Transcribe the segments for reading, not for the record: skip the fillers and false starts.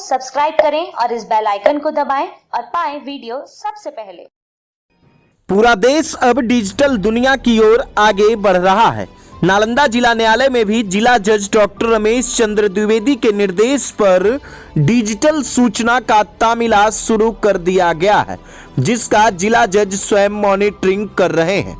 Subscribe करें और इस बेल आइकन को दबाएं और पाएं वीडियो सबसे पहले। पूरा देश अब डिजिटल दुनिया की ओर आगे बढ़ रहा है। नालंदा जिला न्यायालय में भी जिला जज डॉक्टर रमेश चंद्र द्विवेदी के निर्देश पर डिजिटल सूचना का तामीला शुरू कर दिया गया है, जिसका जिला जज स्वयं मॉनिटरिंग कर रहे हैं।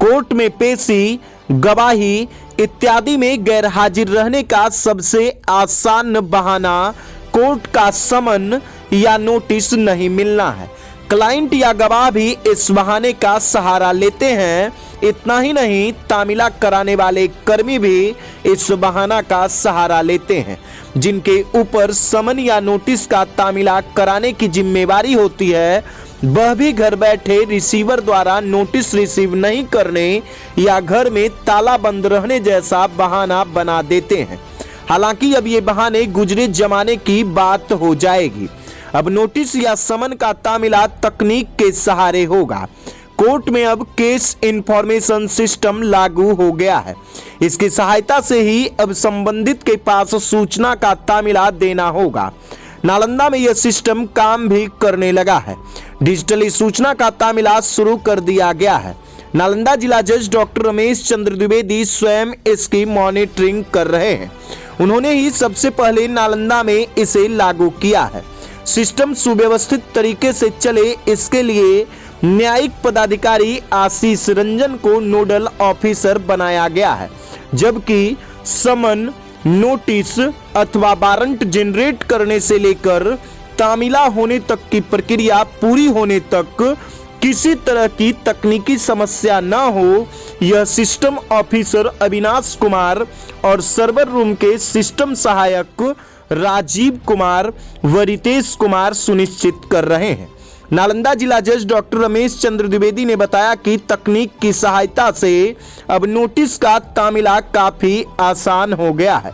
कोर्ट में पेशी, गवाही इत्यादि में गैर हाजिर रहने का सबसे आसान बहाना कोर्ट का समन या नोटिस नहीं मिलना है। क्लाइंट या गवाह भी इस बहाने का सहारा लेते हैं। इतना ही नहीं, तामीला कराने वाले कर्मी भी इस बहाना का सहारा लेते हैं। जिनके ऊपर समन या नोटिस का तामीला कराने की जिम्मेवारी होती है, वह भी घर बैठे रिसीवर द्वारा नोटिस रिसीव नहीं करने या घर में ताला बंद रहने जैसा बहाना बना देते हैं। हालांकि अब ये बहाने गुजरे जमाने की बात हो जाएगी। अब नोटिस या समन का तामीला तकनीक के सहारे होगा। कोर्ट में अब केस इंफॉर्मेशन सिस्टम लागू हो गया है। इसकी सहायता से ही अब संबंधित के पास सूचना का तामीला देना होगा। नालंदा में यह सिस्टम काम भी करने लगा है। डिजिटली सूचना का तामीला शुरू कर दिया गया है। नालंदा जिला जज डॉक्टर रमेश चंद्र द्विवेदी स्वयं इसकी मॉनिटरिंग कर रहे हैं। उन्होंने ही सबसे पहले नालंदा में इसे लागू किया है। सिस्टम सुव्यवस्थित तरीके से चले, इसके लिए न्यायिक पदाधिकारी आशीष रंजन को नोडल ऑफिसर बनाया गया है, जबकि समन, नोटिस अथवा वारंट जनरेट करने से लेकर तामीला होने तक की प्रक्रिया पूरी होने तक किसी तरह की तकनीकी समस्या न हो, यह सिस्टम ऑफिसर अविनाश कुमार और सर्वर रूम के सिस्टम सहायक राजीव कुमार व रितेश कुमार सुनिश्चित कर रहे हैं। नालंदा जिला जज डॉक्टर रमेश चंद्र द्विवेदी ने बताया कि तकनीक की सहायता से अब नोटिस का तामीला काफी आसान हो गया है।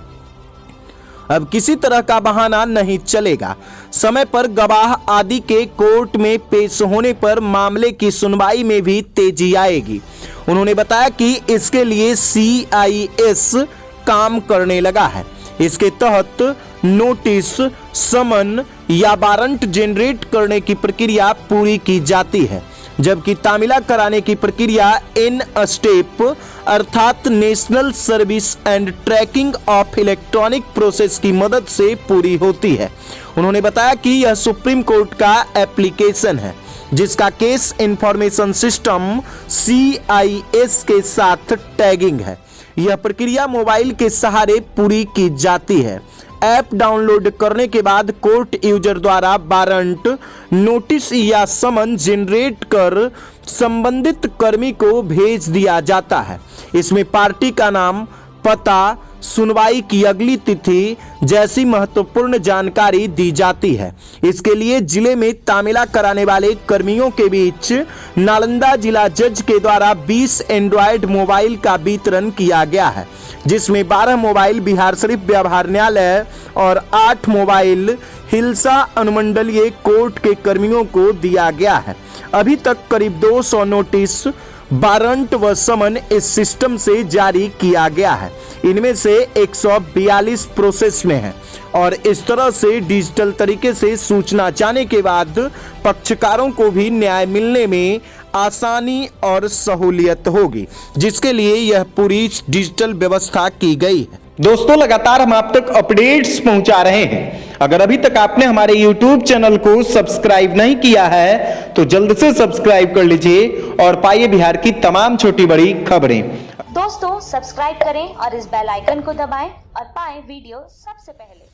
अब किसी तरह का बहाना नहीं चलेगा। समय पर गवाह आदि के कोर्ट में पेश होने पर मामले की सुनवाई में भी तेजी आएगी। उन्होंने बताया कि इसके लिए CIS काम करने लगा है। इसके तहत नोटिस, समन या वारंट जनरेट करने की प्रक्रिया पूरी की जाती है, जबकि तामीला कराने की प्रक्रिया इन स्टेप अर्थात national service and tracking of electronic process की मदद से पूरी होती है। उन्होंने बताया कि यह सुप्रीम कोर्ट का एप्लीकेशन है, जिसका केस इंफॉर्मेशन सिस्टम CIS के साथ टैगिंग है। यह प्रक्रिया मोबाइल के सहारे पूरी की जाती है। ऐप डाउनलोड करने के बाद कोर्ट यूजर द्वारा वारंट, नोटिस या समन जनरेट कर संबंधित कर्मी को भेज दिया जाता है। इसमें पार्टी का नाम, पता, सुनवाई की अगली तिथि जैसी महत्वपूर्ण जानकारी दी जाती है। इसके लिए जिले में तामीला कराने वाले कर्मियों के बीच नालंदा जिला जज के द्वारा 20 एंड्रॉयड मोबाइल का वितरण किया गया है, जिसमें 12 मोबाइल बिहार शरीफ व्यवहार न्यायालय और 8 मोबाइल हिलसा अनुमंडलीय कोर्ट के कर्मियों को दिया गया है। अभी तक करीब 200 नोटिस, वारंट व समन इस सिस्टम से जारी किया गया है। इनमें से 142 प्रोसेस में है और इस तरह से डिजिटल तरीके से सूचना जाने के बाद पक्षकारों को भी न्याय मिलने में आसानी और सहूलियत होगी, जिसके लिए यह पूरी डिजिटल व्यवस्था की गई है। दोस्तों, लगातार हम आप तक अपडेट्स पहुंचा रहे हैं। अगर अभी तक आपने हमारे YouTube चैनल को सब्सक्राइब नहीं किया है तो जल्द से सब्सक्राइब कर लीजिए और पाइए बिहार की तमाम छोटी बड़ी खबरें। दोस्तों, सब्सक्राइब करें और इस बेल आइकन को दबाएं और पाएं वीडियो सबसे पहले।